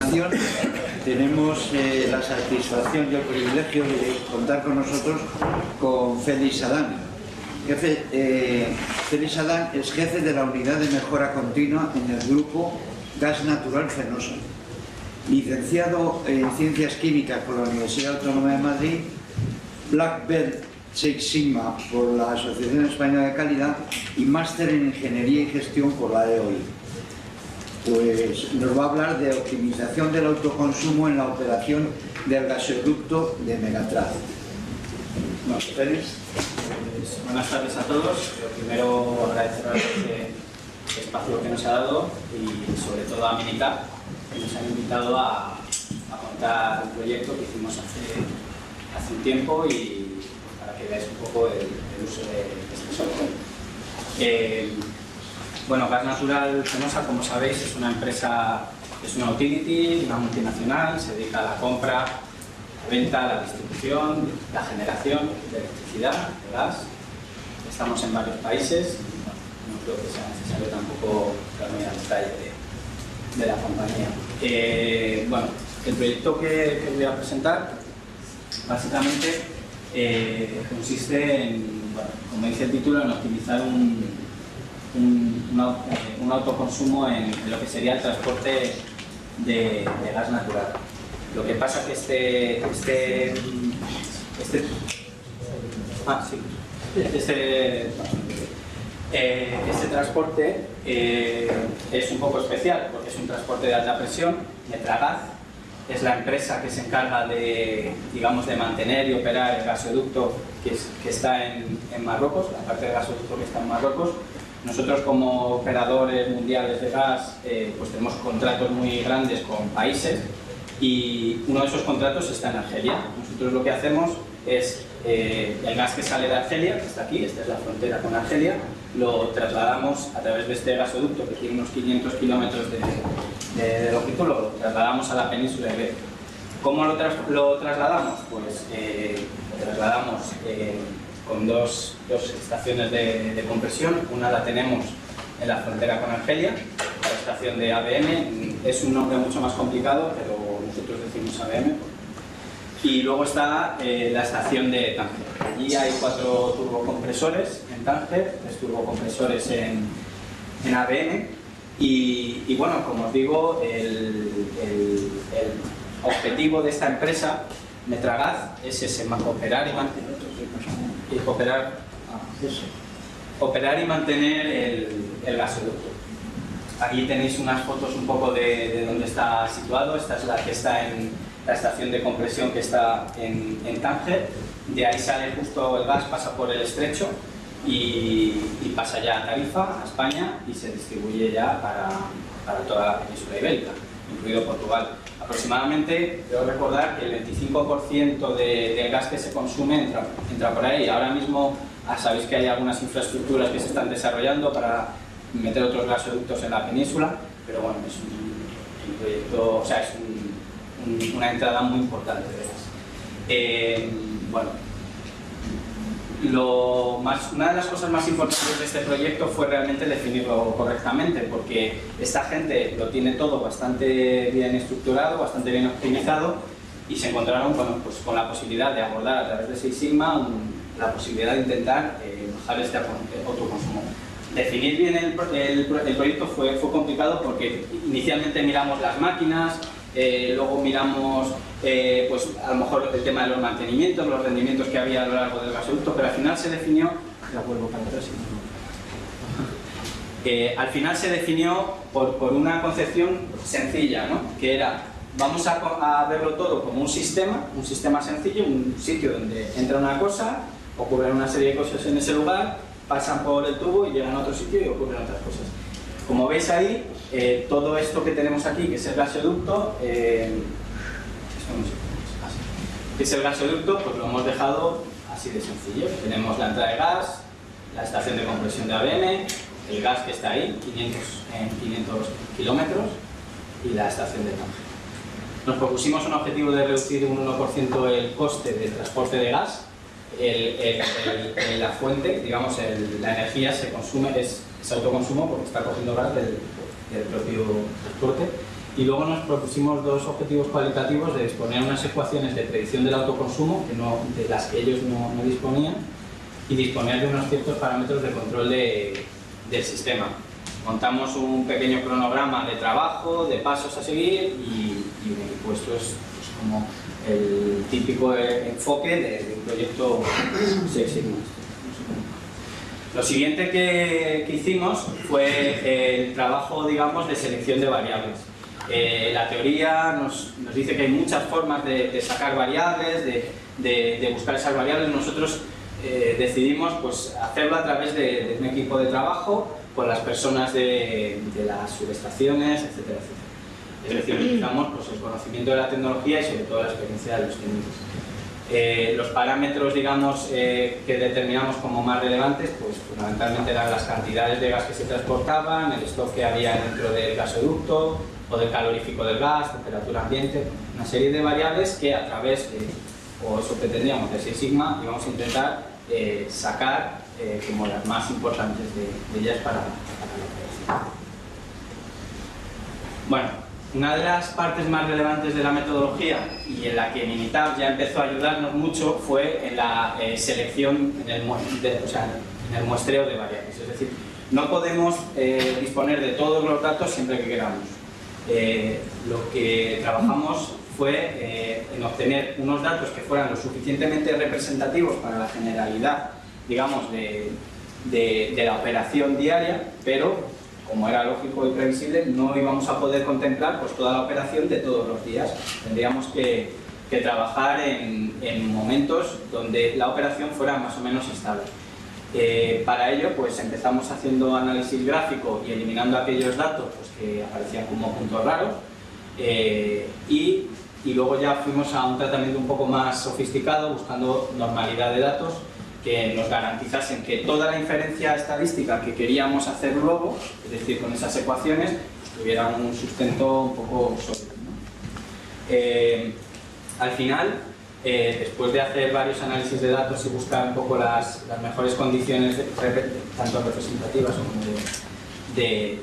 continuación tenemos la satisfacción y el privilegio de contar con nosotros con Félix Adán. Félix Adán es jefe de la Unidad de Mejora Continua en el Grupo Gas Natural Fenosa. Licenciado en Ciencias Químicas por la Universidad Autónoma de Madrid, Black Belt Six Sigma por la Asociación Española de Calidad y máster en Ingeniería y Gestión por la EOI. Pues nos va a hablar de optimización del autoconsumo en la operación del gasoducto de Megatraz. Bueno, Félix, pues, buenas tardes a todos. Primero agradecer a este espacio que nos ha dado y sobre todo a Minicap, que nos han invitado a contar un proyecto que hicimos hace un tiempo y para que veáis un poco el uso de este software. Bueno, Gas Natural Fenosa, como sabéis, es una empresa, es una utility, una multinacional, se dedica a la compra, la venta, la distribución, la generación de electricidad, de gas. Estamos en varios países, no creo que sea necesario tampoco entrar muy al detalle de la compañía. Bueno, el proyecto que os voy a presentar básicamente consiste en, bueno, como dice el título, en optimizar un autoconsumo en lo que sería el transporte de gas natural. Lo que pasa que este transporte es un poco especial porque es un transporte de alta presión. Metragas es la empresa que se encarga de, digamos, de mantener y operar el gasoducto que está en Marruecos, la parte del gasoducto que está en Marruecos. Nosotros, como operadores mundiales de gas, pues tenemos contratos muy grandes con países y uno de esos contratos está en Argelia. Nosotros lo que hacemos es el gas que sale de Argelia, que está aquí, esta es la frontera con Argelia, lo trasladamos a través de este gasoducto que tiene unos 500 kilómetros de longitud, lo trasladamos a la península ibérica. ¿Cómo lo trasladamos? Pues lo trasladamos con dos estaciones de compresión. Una la tenemos en la frontera con Argelia, la estación de ABM, es un nombre mucho más complicado, pero nosotros decimos ABM. Y luego está la estación de Tánger. Allí hay 4 turbocompresores en Tánger, 3 turbocompresores en ABM. Y bueno, como os digo, el objetivo de esta empresa, Metragas, es ese: operar y mantener el gasoducto. Aquí tenéis unas fotos un poco de dónde está situado. Esta es la que está en la estación de compresión que está en Tánger. De ahí sale justo el gas, pasa por el estrecho y pasa ya a Tarifa, a España, y se distribuye ya para toda la península ibérica, incluido Portugal. Aproximadamente, debo recordar que el 25% del gas que se consume entra por ahí. Ahora mismo sabéis que hay algunas infraestructuras que se están desarrollando para meter otros gasoductos en la península, pero bueno, es un proyecto, o sea, es una entrada muy importante de gas. Bueno, una de las cosas más importantes de este proyecto fue realmente definirlo correctamente, porque esta gente lo tiene todo bastante bien estructurado, bastante bien optimizado, y se encontraron, bueno, pues con la posibilidad de abordar a través de Six Sigma la posibilidad de intentar bajar este autoconsumo. Definir bien el proyecto fue complicado porque inicialmente miramos las máquinas, luego miramos pues a lo mejor el tema de los mantenimientos, los rendimientos que había a lo largo del gasoducto, pero al final se definió, al final se definió por una concepción sencilla, ¿no? Que era: vamos a verlo todo como un sistema sencillo, un sitio donde entra una cosa, ocurren una serie de cosas en ese lugar, pasan por el tubo y llegan a otro sitio y ocurren otras cosas. Como veis ahí, todo esto que tenemos aquí, que es el gasoducto, pues lo hemos dejado así de sencillo. Tenemos la entrada de gas, la estación de compresión de ABM, el gas que está ahí, 500 kilómetros, y la estación de Tánger. Nos propusimos un objetivo de reducir un 1% el coste del transporte de gas. La fuente, digamos, la energía se consume, es autoconsumo porque está cogiendo gas del propio transporte. Y luego nos propusimos dos objetivos cualitativos de disponer unas ecuaciones de predicción del autoconsumo, de las que ellos no disponían, y disponer de unos ciertos parámetros de control del sistema. Montamos un pequeño cronograma de trabajo, de pasos a seguir y pues esto es pues, como el típico enfoque de un proyecto Six Sigma. Lo siguiente que hicimos fue el trabajo, digamos, de selección de variables. La teoría nos dice que hay muchas formas de sacar variables, de buscar esas variables. Nosotros decidimos pues, hacerlo a través de un equipo de trabajo con las personas de las subestaciones, etcétera, etcétera. Es decir, utilizamos pues, el conocimiento de la tecnología y sobre todo la experiencia de los técnicos. Los parámetros, digamos, que determinamos como más relevantes, pues fundamentalmente eran las cantidades de gas que se transportaban, el stock que había dentro del gasoducto, poder calorífico del gas, temperatura ambiente, una serie de variables que a través de, o eso pretendíamos de Six Sigma, íbamos a intentar sacar como las más importantes de ellas para la operación. Bueno, una de las partes más relevantes de la metodología y en la que Minitab ya empezó a ayudarnos mucho fue en la selección, en el muestreo de variables. Es decir, no podemos disponer de todos los datos siempre que queramos. Lo que trabajamos fue en obtener unos datos que fueran lo suficientemente representativos para la generalidad, digamos, de la operación diaria, pero como era lógico y previsible, no íbamos a poder contemplar pues, toda la operación de todos los días. Tendríamos que trabajar en momentos donde la operación fuera más o menos estable. Para ello, pues empezamos haciendo análisis gráfico y eliminando aquellos datos pues, que aparecían como puntos raros, y luego ya fuimos a un tratamiento un poco más sofisticado, buscando normalidad de datos que nos garantizasen que toda la inferencia estadística que queríamos hacer luego, es decir, con esas ecuaciones, pues, tuviera un sustento un poco sólido, ¿no? Al final, después de hacer varios análisis de datos y buscar un poco las mejores condiciones, tanto representativas como de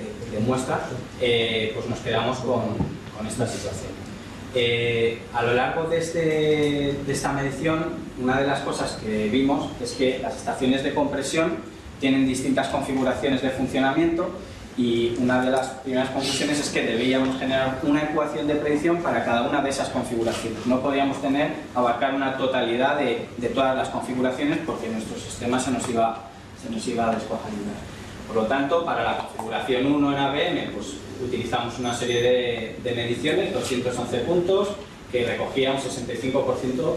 muestra, pues nos quedamos con esta situación. A lo largo de esta medición, una de las cosas que vimos es que las estaciones de compresión tienen distintas configuraciones de funcionamiento y una de las primeras conclusiones es que debíamos generar una ecuación de predicción para cada una de esas configuraciones. No podíamos abarcar una totalidad de todas las configuraciones porque nuestro sistema se nos iba a descuajarizar. Por lo tanto, para la configuración 1 en ABM, pues utilizamos una serie de mediciones, 211 puntos, que recogía un 65%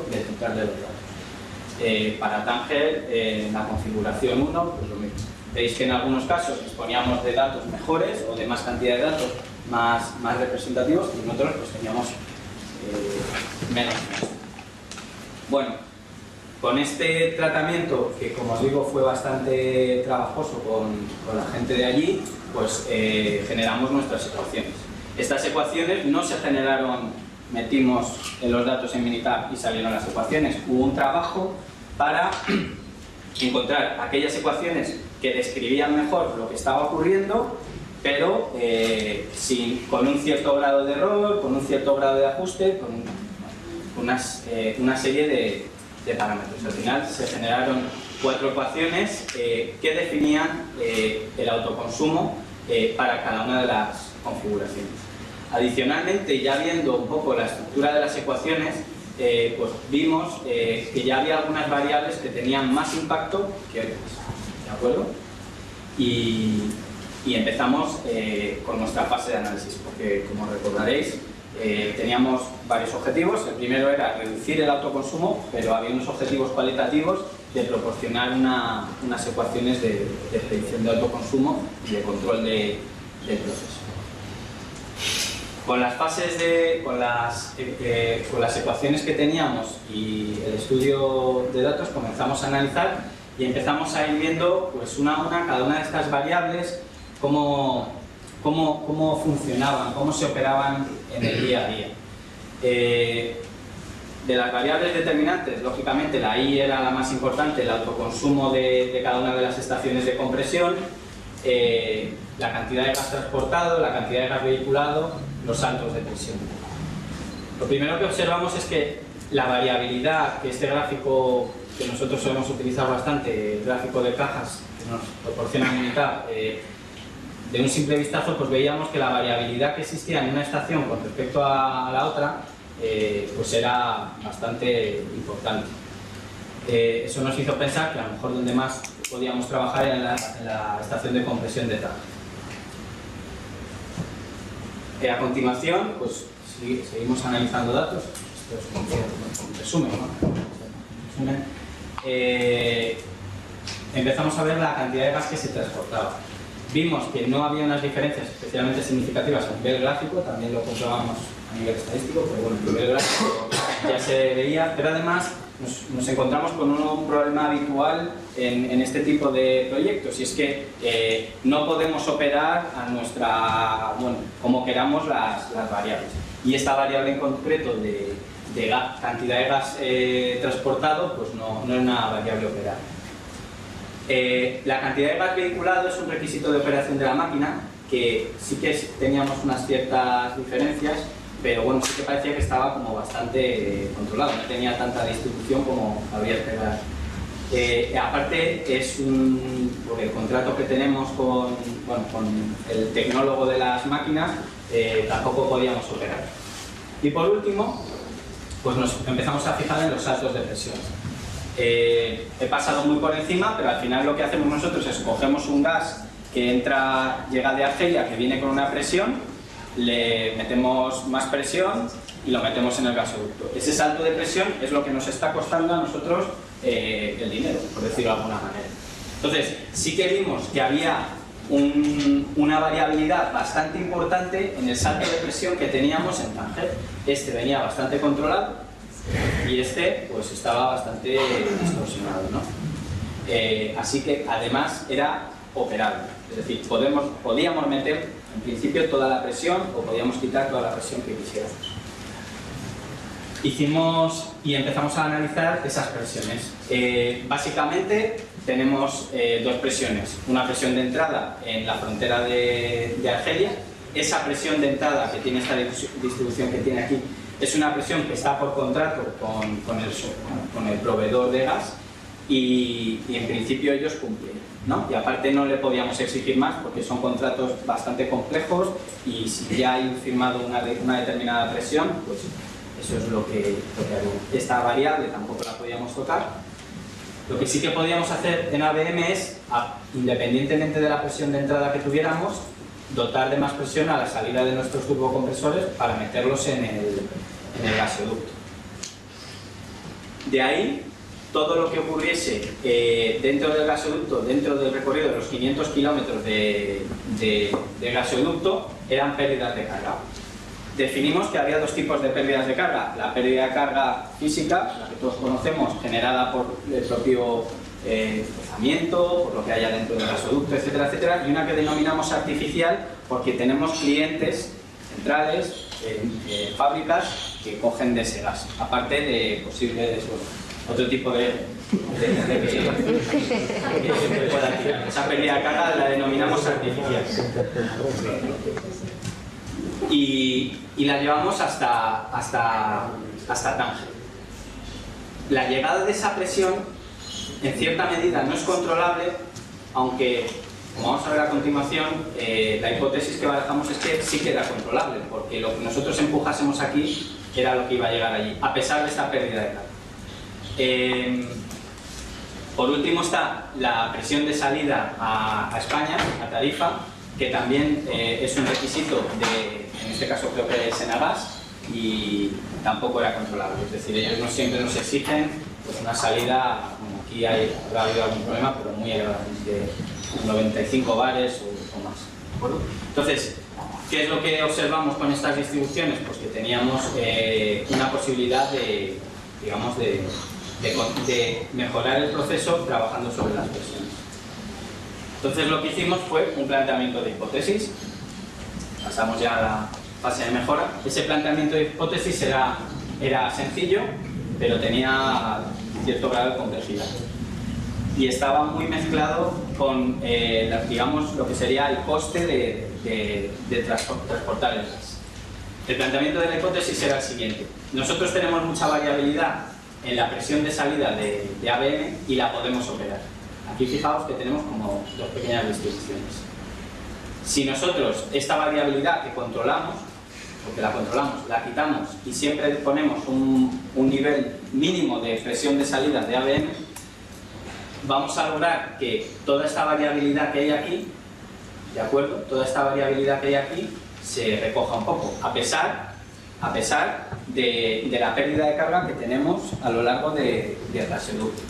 del total de los datos. Para Tanger, en la configuración 1, pues lo mismo. Veis que en algunos casos disponíamos de datos mejores o de más cantidad de datos más representativos y en otros pues teníamos menos. Bueno, con este tratamiento, que como os digo fue bastante trabajoso con la gente de allí, pues generamos nuestras ecuaciones. Estas ecuaciones no se generaron, metimos los datos en Minitab y salieron las ecuaciones. Hubo un trabajo para encontrar aquellas ecuaciones que describían mejor lo que estaba ocurriendo, pero con un cierto grado de error, con un cierto grado de ajuste, con una serie de parámetros. Al final se generaron 4 ecuaciones que definían el autoconsumo para cada una de las configuraciones. Adicionalmente, ya viendo un poco la estructura de las ecuaciones, pues vimos que ya había algunas variables que tenían más impacto que otras, ¿de acuerdo? Y empezamos con nuestra fase de análisis, porque como recordaréis, teníamos varios objetivos. El primero era reducir el autoconsumo, pero había unos objetivos cualitativos de proporcionar unas ecuaciones de predicción de autoconsumo y de control del proceso. Con las fases con las ecuaciones que teníamos y el estudio de datos comenzamos a analizar y empezamos a ir viendo pues una a una cada una de estas variables cómo funcionaban, cómo se operaban en el día a día. De las variables determinantes, lógicamente la I era la más importante, el autoconsumo de cada una de las estaciones de compresión. la cantidad de gas transportado, la cantidad de gas vehiculado, los saltos de presión. Lo primero que observamos es que la variabilidad, que este gráfico que nosotros solemos utilizar bastante, el gráfico de cajas que nos proporciona Unitab, de un simple vistazo pues veíamos que la variabilidad que existía en una estación con respecto a la otra pues era bastante importante. Eso nos hizo pensar que a lo mejor donde más podíamos trabajar era en la estación de compresión de Tánger. A continuación, pues seguimos analizando datos. Esto es un resumen, ¿no? Empezamos a ver la cantidad de gas que se transportaba. Vimos que no había unas diferencias especialmente significativas a nivel gráfico, también lo comprobamos a nivel estadístico, pero bueno, a nivel gráfico ya se veía, pero además nos encontramos con un problema habitual en este tipo de proyectos, y es que no podemos operar a nuestra, bueno, como queramos las variables. Y esta variable en concreto de cantidad de gas transportado, pues no es una variable operable. La cantidad de gas vehiculado es un requisito de operación de la máquina, que sí que teníamos unas ciertas diferencias, pero bueno, sí que parecía que estaba como bastante controlado, no tenía tanta distribución como habría que dar. Aparte, por el contrato que tenemos con el tecnólogo de las máquinas, tampoco podíamos operar. Y por último, pues nos empezamos a fijar en los saltos de presión. He pasado muy por encima, pero al final lo que hacemos nosotros es cogemos un gas que llega de Argelia, que viene con una presión, le metemos más presión y lo metemos en el gasoducto. Ese salto de presión es lo que nos está costando a nosotros el dinero, por decirlo de alguna manera. Entonces, sí que vimos que había una variabilidad bastante importante en el salto de presión que teníamos en Tánger. Este venía bastante controlado y este pues estaba bastante distorsionado, ¿no? Así que además era operable, es decir, podíamos meter en principio toda la presión o podíamos quitar toda la presión que quisiéramos. Y empezamos a analizar esas presiones. Básicamente tenemos dos presiones, una presión de entrada en la frontera de Argelia. Esa presión de entrada que tiene esta distribución que tiene aquí es una presión que está por contrato con el proveedor de gas y en principio ellos cumplen, ¿no? Y aparte no le podíamos exigir más porque son contratos bastante complejos y si ya hay firmado una determinada presión, pues eso es lo que haríamos. Esta variable tampoco la podíamos tocar. Lo que sí que podíamos hacer en ABM es, independientemente de la presión de entrada que tuviéramos, dotar de más presión a la salida de nuestros turbocompresores para meterlos en el gasoducto. De ahí, todo lo que ocurriese dentro del gasoducto, dentro del recorrido de los 500 kilómetros de gasoducto, eran pérdidas de carga. Definimos que había dos tipos de pérdidas de carga. La pérdida de carga física, la que todos conocemos, generada por el propio rozamiento, por lo que haya dentro del gasoducto, etcétera, etcétera, y una que denominamos artificial porque tenemos clientes centrales, fábricas que cogen de ese gas, aparte de posibles otro tipo de que pueda tirar. Esa pérdida de carga la denominamos artificial. Y la llevamos hasta Tánger. La llegada de esa presión, en cierta medida, no es controlable, aunque, como vamos a ver a continuación, la hipótesis que barajamos es que sí que era controlable, porque lo que nosotros empujásemos aquí era lo que iba a llegar allí, a pesar de esta pérdida de carga. Por último está la presión de salida a España, a Tarifa, que también es un requisito en este caso creo que es Enagas, y tampoco era controlable. Es decir, ellos no siempre nos exigen pues, una salida, bueno, aquí habrá habido algún problema, pero muy elevado, de 95 bares o más. ¿De acuerdo? Entonces, ¿qué es lo que observamos con estas distribuciones? Pues que teníamos una posibilidad de mejorar el proceso trabajando sobre las presiones. Entonces lo que hicimos fue un planteamiento de hipótesis. Pasamos ya a la fase de mejora. Ese planteamiento de hipótesis era sencillo, pero tenía cierto grado de complejidad. y estaba muy mezclado con, digamos, lo que sería el coste de transportar el gas. El planteamiento de la hipótesis era el siguiente. Nosotros tenemos mucha variabilidad en la presión de salida de ABM y la podemos operar. Aquí fijaos que tenemos como dos pequeñas distribuciones. Si nosotros esta variabilidad que controlamos, porque la controlamos, la quitamos y siempre ponemos un nivel mínimo de presión de salida de ABM, vamos a lograr que toda esta variabilidad que hay aquí, ¿de acuerdo? Toda esta variabilidad que hay aquí se recoja un poco, a pesar de la pérdida de carga que tenemos a lo largo del gasoducto.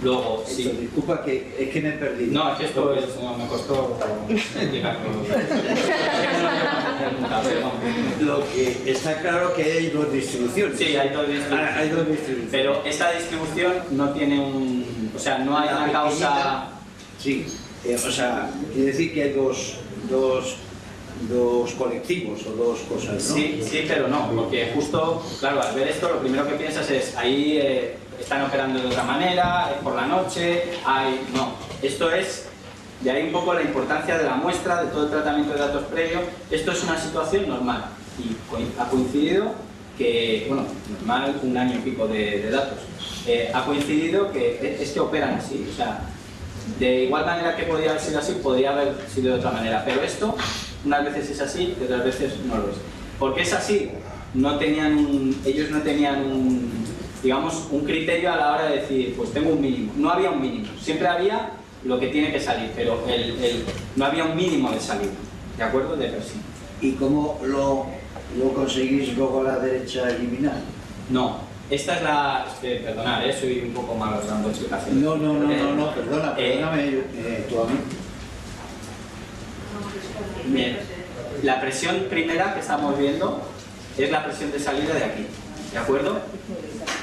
Luego, sí. Disculpa, que es que me he perdido. No, es que esto me costó explicarlo. Lo que está claro que hay dos distribuciones. Sí, hay dos distribuciones. Hay dos distribuciones. Pero esta distribución no tiene un... O sea, no hay una causa... Sí, o sea, quiere decir que hay dos colectivos o dos cosas, ¿no? Sí, sí, pero no, porque justo, claro, al ver esto lo primero que piensas es ahí están operando de otra manera, es por la noche, no, esto es, de ahí un poco la importancia de la muestra, de todo el tratamiento de datos previo. Esto es una situación normal y ha coincidido que, bueno, normal, un año y pico de datos, ha coincidido que es que operan así, o sea, de igual manera que podría haber sido así, podría haber sido de otra manera, pero esto unas veces es así y otras veces no lo es. Porque es así, ellos no tenían digamos, un criterio a la hora de decir, pues tengo un mínimo. No había un mínimo, siempre había lo que tiene que salir, pero no había un mínimo de salida, ¿de acuerdo? De presión. ¿Y cómo lo conseguís luego a la derecha eliminar? No, esta es la... perdonad, soy un poco malo dando explicaciones. No, perdóname tú a mí. Bien, la presión primera que estamos viendo es la presión de salida de aquí, ¿de acuerdo?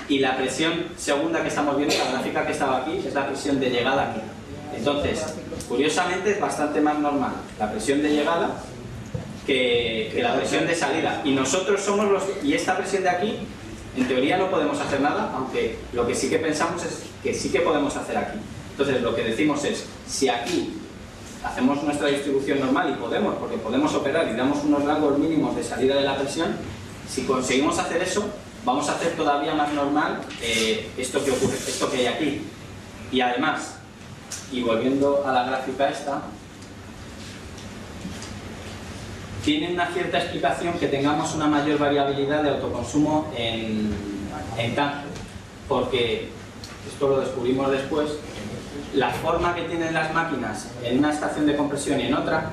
Y la presión segunda que estamos viendo, la gráfica que estaba aquí, es la presión de llegada aquí. Entonces, curiosamente es bastante más normal la presión de llegada que la presión de salida. Y nosotros somos y esta presión de aquí, en teoría no podemos hacer nada, aunque lo que sí que pensamos es que sí que podemos hacer aquí. Entonces, lo que decimos es, si aquí hacemos nuestra distribución normal, y podemos, porque podemos operar y damos unos rangos mínimos de salida de la presión, si conseguimos hacer eso, vamos a hacer todavía más normal esto que ocurre, esto que hay aquí. Y además, y volviendo a la gráfica esta, tiene una cierta explicación que tengamos una mayor variabilidad de autoconsumo en Tánger, porque esto lo descubrimos después. La forma que tienen las máquinas en una estación de compresión y en otra,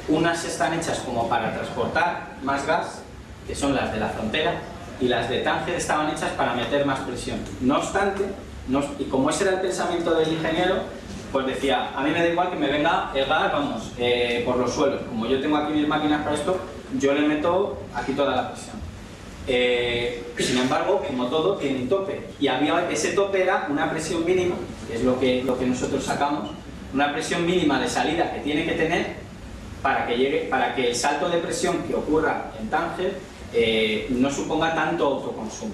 unas están hechas como para transportar más gas, que son las de la frontera, y las de Tánger estaban hechas para meter más presión. No obstante, y como ese era el pensamiento del ingeniero, pues decía, a mí me da igual que me venga el gas, vamos, por los suelos. Como yo tengo aquí mis máquinas para esto, yo le meto aquí toda la presión. Sin embargo, como todo, tiene un tope. Y ese tope era una presión mínima, que es lo que nosotros sacamos, una presión mínima de salida que tiene que tener para que el salto de presión que ocurra en Tánger no suponga tanto autoconsumo.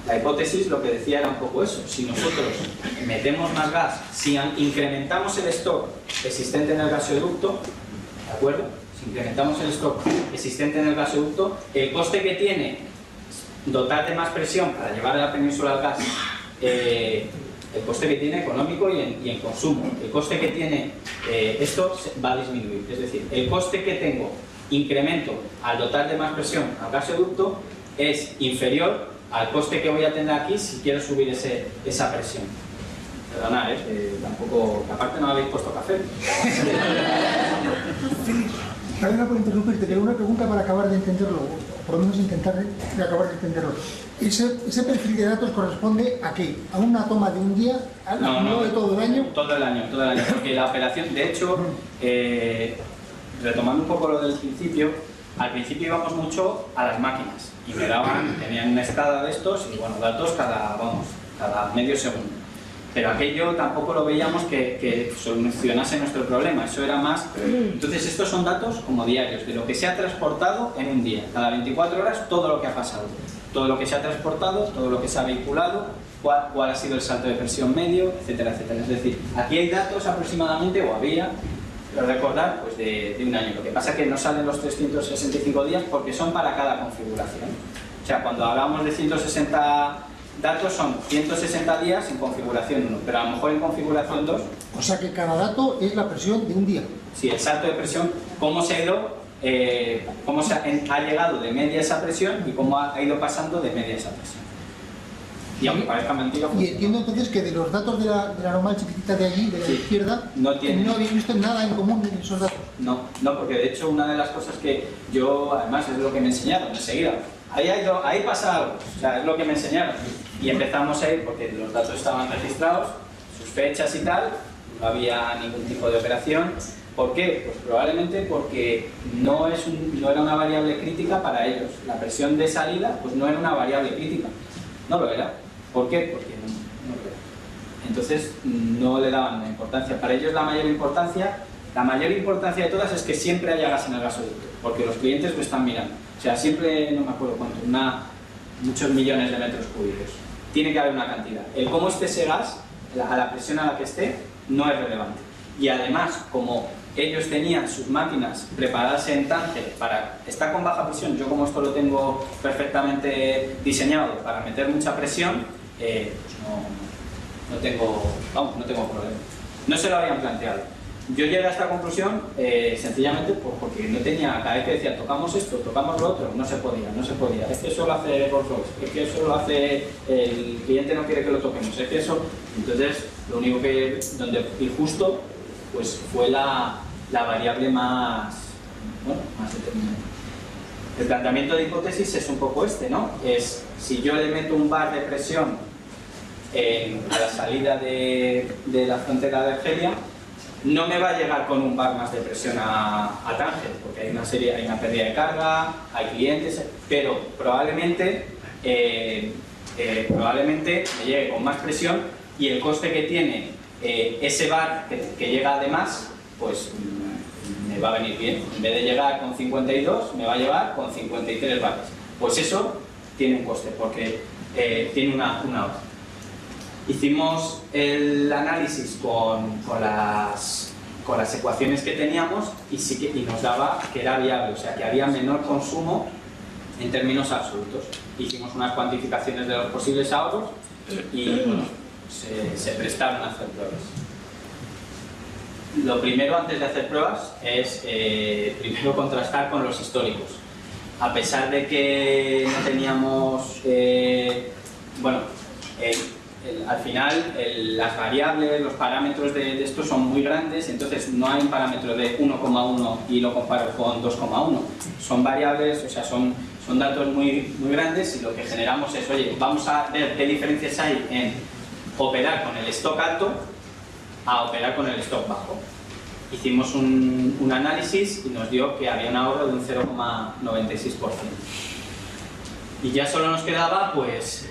La hipótesis lo que decía era un poco eso. Si nosotros metemos más gas, si incrementamos el stock existente en el gasoducto, ¿de acuerdo? Si incrementamos el stock existente en el gasoducto, el coste que tiene dotar de más presión para llevar a la península al gas, el coste que tiene económico y en consumo, el coste que tiene esto va a disminuir. Es decir, el coste que tengo incremento al dotar de más presión al gasoducto es inferior al coste que voy a tener aquí si quiero subir esa presión. Perdonad, tampoco, que aparte no habéis puesto café. Perdona por interrumpirte, pero una pregunta para acabar de entenderlo, o por lo menos intentar de acabar de entenderlo. ¿Ese perfil de datos corresponde a qué? ¿A una toma de un día? ¿No de todo el año? Todo el año, porque la operación, de hecho, retomando un poco lo del principio, al principio íbamos mucho a las máquinas y tenían una escala de estos y bueno, datos cada medio segundo. Pero aquello tampoco lo veíamos que solucionase nuestro problema, eso era más... Entonces estos son datos como diarios, de lo que se ha transportado en un día. Cada 24 horas todo lo que ha pasado, todo lo que se ha transportado, todo lo que se ha vehiculado cuál ha sido el salto de presión medio, etcétera, etcétera. Es decir, aquí hay datos aproximadamente, o había, pero recordar, pues de un año. Lo que pasa es que no salen los 365 días porque son para cada configuración. O sea, cuando hablamos de 160 datos son 160 días en configuración 1, pero a lo mejor en configuración 2. O sea que cada dato es la presión de un día. Sí, el salto de presión, cómo se ha ido, cómo ha llegado de media esa presión y cómo ha ido pasando de media esa presión. Y aunque parezca mentira... Y entiendo entonces que de los datos de la normal chiquitita de allí, de la izquierda, no habéis visto nada en común en esos datos. No, porque de hecho una de las cosas que yo, además es lo que me enseñaron enseguida, ahí pasa algo, o sea, es lo que me enseñaron. Y empezamos a ir, porque los datos estaban registrados, sus fechas y tal, no había ningún tipo de operación. ¿Por qué? Pues probablemente porque no era una variable crítica para ellos. La presión de salida pues no era una variable crítica, no lo era. ¿Por qué? Porque no lo era. Entonces no le daban la importancia. Para ellos la mayor importancia de todas es que siempre haya gas en el gasoducto, porque los clientes lo están mirando. O sea, siempre, no me acuerdo cuánto, muchos millones de metros cúbicos. Tiene que haber una cantidad. El cómo esté ese gas, a la presión a la que esté, no es relevante. Y además, como ellos tenían sus máquinas preparadas en Tánger para estar con baja presión, yo como esto lo tengo perfectamente diseñado para meter mucha presión, pues no tengo problema. No se lo habían planteado. Yo llegué a esta conclusión sencillamente porque no tenía, cada vez que decía tocamos esto, tocamos lo otro, no se podía. Es que eso lo hace Rolls-Royce, es que eso lo hace el cliente, no quiere que lo toquemos, es que eso. Entonces, lo único que, donde fui justo, pues fue la variable más determinante. El planteamiento de hipótesis es un poco este, ¿no? Es, si yo le meto un bar de presión a la salida de la frontera de Argelia, no me va a llegar con un bar más de presión a Tánger, porque hay una pérdida de carga, hay clientes, pero probablemente me llegue con más presión y el coste que tiene ese bar que llega además, pues me va a venir bien. En vez de llegar con 52, me va a llevar con 53 bares. Pues eso tiene un coste, porque tiene una hora. Hicimos el análisis con las ecuaciones que teníamos y nos daba que era viable, o sea que había menor consumo en términos absolutos. Hicimos unas cuantificaciones de los posibles ahorros y bueno, se prestaron a hacer pruebas. Lo primero antes de hacer pruebas es primero contrastar con los históricos. A pesar de que no teníamos, al final las variables, los parámetros de esto son muy grandes, entonces no hay un parámetro de 1,1 y lo comparo con 2,1. Son variables, o sea, son datos muy, muy grandes y lo que generamos es, oye, vamos a ver qué diferencias hay en operar con el stock alto a operar con el stock bajo. Hicimos un análisis y nos dio que había un ahorro de un 0,96%. Y ya solo nos quedaba pues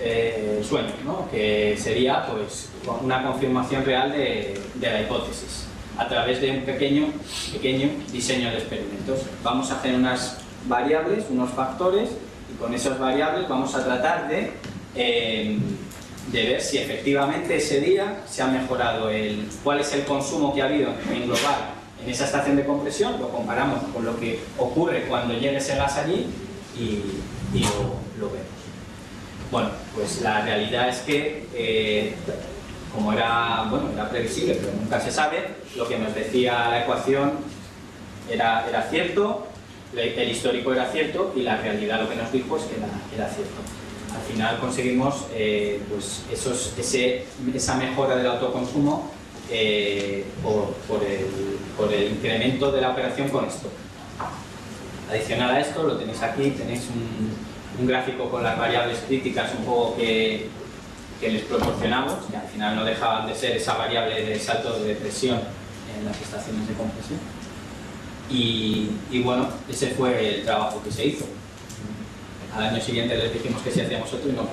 sueño, ¿no? Que sería pues una confirmación real de la hipótesis a través de un pequeño diseño de experimentos. Vamos a hacer unas variables, unos factores y con esas variables vamos a tratar de ver si efectivamente ese día se ha mejorado cuál es el consumo que ha habido en global en esa estación de compresión, lo comparamos con lo que ocurre cuando llegue ese gas allí y lo vemos. Bueno, pues la realidad es que, como era previsible, pero nunca se sabe, lo que nos decía la ecuación era cierto, el histórico era cierto y la realidad lo que nos dijo es que era cierto. Al final conseguimos pues esa mejora del autoconsumo por el incremento de la operación con esto. Adicional a esto, lo tenéis aquí, tenéis un gráfico con las variables críticas un poco que les proporcionamos, que al final no dejaban de ser esa variable de salto de presión en las estaciones de compresión. Y bueno, ese fue el trabajo que se hizo. Al año siguiente les dijimos que si hacíamos otro y no.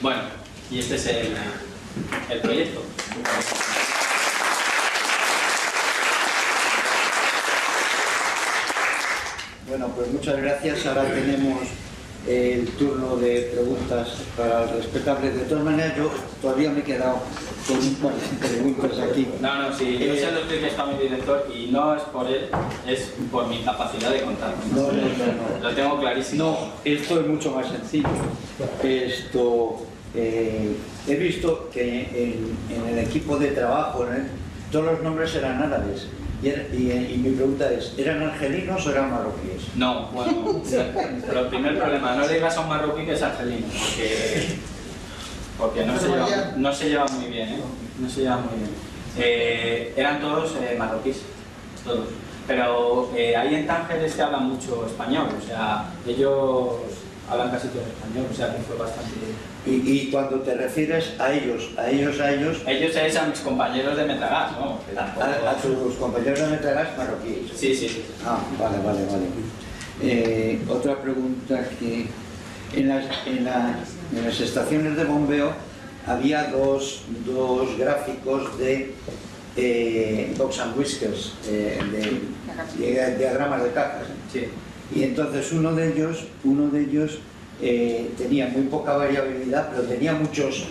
Bueno, y este es el proyecto. Bueno, pues muchas gracias. Ahora tenemos el turno de preguntas para el respetable. De todas maneras, yo todavía me he quedado con varias preguntas aquí. No, sí, yo sé lo que está mi director y no es por él, es por mi capacidad de contar. No. Lo tengo clarísimo. No, esto es mucho más sencillo. He visto que en el equipo de trabajo, ¿no?, todos los nombres eran árabes. Y mi pregunta es, ¿eran argelinos o eran marroquíes? No, bueno, pero el primer problema, no le digas a un marroquí que es argelino, porque no se lleva muy bien, ¿eh? No se lleva muy bien. Eran todos marroquíes, todos. Pero ahí en Tánger se habla mucho español, o sea, ellos hablan casi todo español, o sea que fue bastante... Y cuando te refieres a ellos... Ellos es a mis compañeros de Metragas, ¿no? A tus compañeros de Metragas marroquíes. Sí. Ah, vale. Otra pregunta que... En las estaciones de bombeo había dos gráficos de box and whiskers, de diagramas de cajas. Sí. Y entonces uno de ellos tenía muy poca variabilidad, pero tenía muchos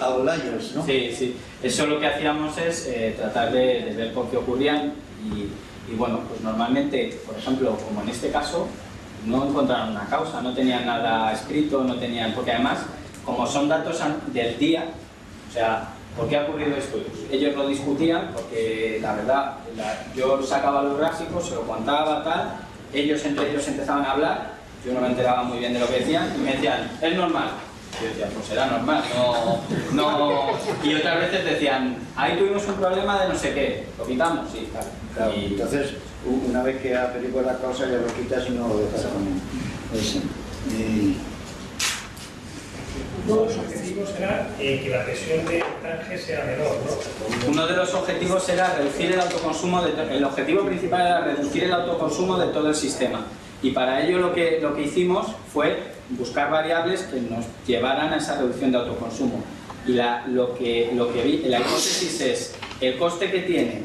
outliers, ¿no? Sí. Eso lo que hacíamos es tratar de ver por qué ocurrían y bueno, pues normalmente, por ejemplo, como en este caso, no encontraron una causa, no tenían nada escrito, porque además, como son datos del día, o sea, ¿por qué ha ocurrido esto? Ellos lo discutían porque la verdad, yo sacaba los gráficos, se lo contaba, tal, ellos entre ellos empezaban a hablar. Yo no me enteraba muy bien de lo que decían y me decían, es normal. Yo decía, pues será normal, no... Y otras veces decían, ahí tuvimos un problema de no sé qué, ¿lo quitamos? Sí, claro. Y entonces, una vez que averiguas la causa, ya lo quitas y no lo dejas con ese. Uno de los objetivos era que la presión de Tánger sea menor, ¿no? Uno de los objetivos era reducir el autoconsumo, el objetivo principal era reducir el autoconsumo de todo el sistema. Y para ello lo que hicimos fue buscar variables que nos llevaran a esa reducción de autoconsumo. Y lo que vi, la hipótesis es el coste que tiene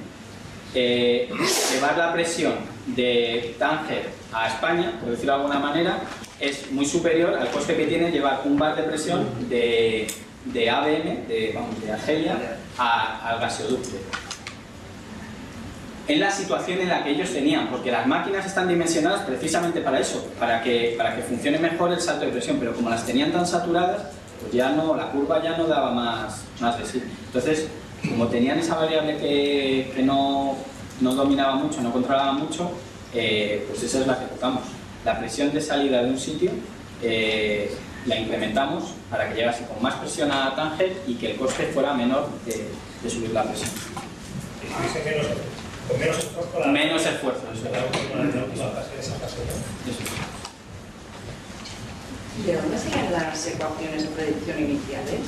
llevar la presión de Tánger a España, por decirlo de alguna manera, es muy superior al coste que tiene llevar un bar de presión de ABM, de Argelia, al gasoducto. En la situación en la que ellos tenían, porque las máquinas están dimensionadas precisamente para eso, para que funcione mejor el salto de presión, pero como las tenían tan saturadas, pues ya no, la curva ya no daba más de sí. Entonces, como tenían esa variable que no dominaba mucho, no controlaba mucho, pues esa es la que tocamos. La presión de salida de un sitio la incrementamos para que llegase con más presión a Tánger y que el coste fuera menor de subir la presión. Con menos esfuerzo. Menos esfuerzo, eso es. ¿Y de dónde salen las ecuaciones de predicción iniciales?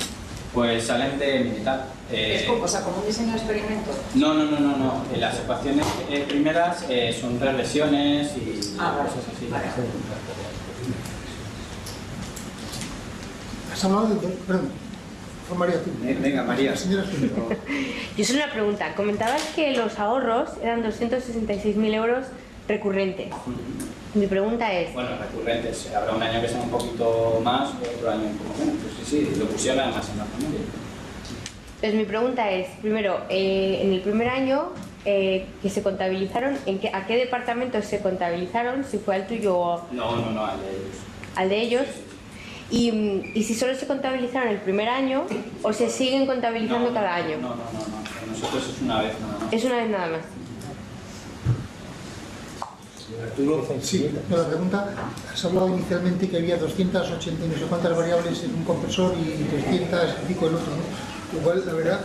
Pues salen de militar. ¿Es como un diseño de experimento? No. Las ecuaciones primeras son regresiones y cosas así. Vale. Has hablado de... Perdón. Fue María, tú. Venga, María. Señora, Yo solo una pregunta. Comentabas que los ahorros eran 266.000 euros recurrentes. Mi pregunta es... Bueno, recurrentes. Habrá un año que sea un poquito más, otro año un poco menos. Pues sí, lo pusieron además en la familia. Entonces mi pregunta es, primero, en el primer año que se contabilizaron, ¿a qué departamentos se contabilizaron? Si fue al tuyo o... No, al de ellos. ¿Al de ellos? Y si solo se contabilizaron el primer año o se siguen contabilizando cada año. No. Nosotros es una vez nada más. Es una vez nada más. Arturo. Sí, la pregunta, has hablado inicialmente que había 280 y no sé cuántas variables en un compresor y 300 y pico en otro, ¿no? Igual, la verdad,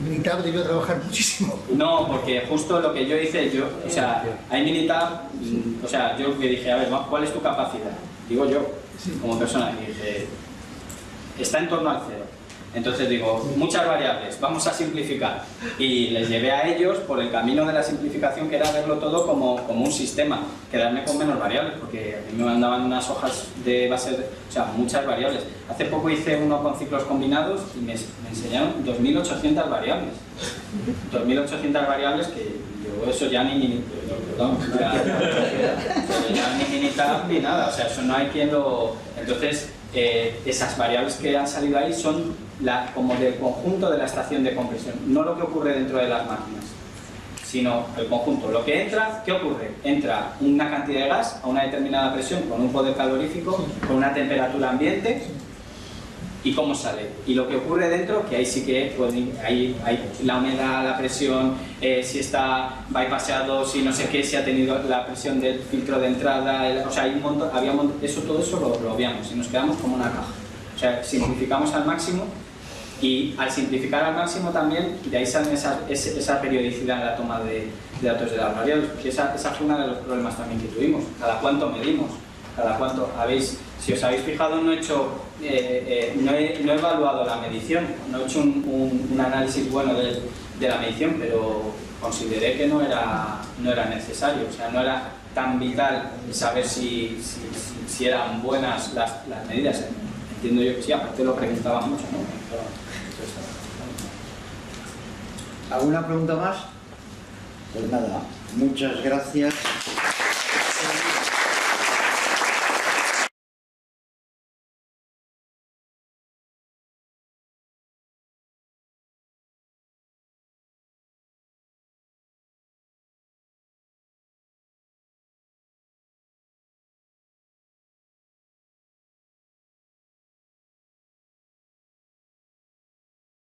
Minitab debió trabajar muchísimo. No, porque justo lo que yo hice, hay Minitab, yo le dije, a ver, ¿cuál es tu capacidad? Digo yo, como persona, y dije, está en torno al cero. Entonces digo, muchas variables, vamos a simplificar. Y les llevé a ellos por el camino de la simplificación, que era verlo todo como un sistema, quedarme con menos variables, porque a mí me mandaban unas hojas de base, muchas variables. Hace poco hice uno con ciclos combinados y me enseñaron 2.800 variables. 2.800 variables que Yo eso ya ni perdón, ya ni militar ni nada, o sea, eso no hay quien lo... Entonces, esas variables que han salido ahí son como del conjunto de la estación de compresión, no lo que ocurre dentro de las máquinas, sino el conjunto. Lo que entra, ¿qué ocurre? Entra una cantidad de gas a una determinada presión con un poder calorífico, con una temperatura ambiente, y cómo sale. Y lo que ocurre dentro, que ahí sí que hay la humedad, la presión, si está bypassado, si no sé qué, si ha tenido la presión del filtro de entrada, o sea, hay un montón, todo eso lo obviamos y nos quedamos como una caja. O sea, simplificamos al máximo, y al simplificar al máximo también, de ahí sale esa periodicidad en la toma de datos de las variables, porque esa fue uno de los problemas también que tuvimos. Cada cuánto medimos, cada cuánto si os habéis fijado, no he evaluado la medición, no he hecho un análisis bueno de la medición, pero consideré que no era necesario, o sea, no era tan vital saber si eran buenas las medidas. Entiendo yo que sí, aparte lo preguntaba mucho, ¿no? ¿Alguna pregunta más? Pues nada, muchas gracias.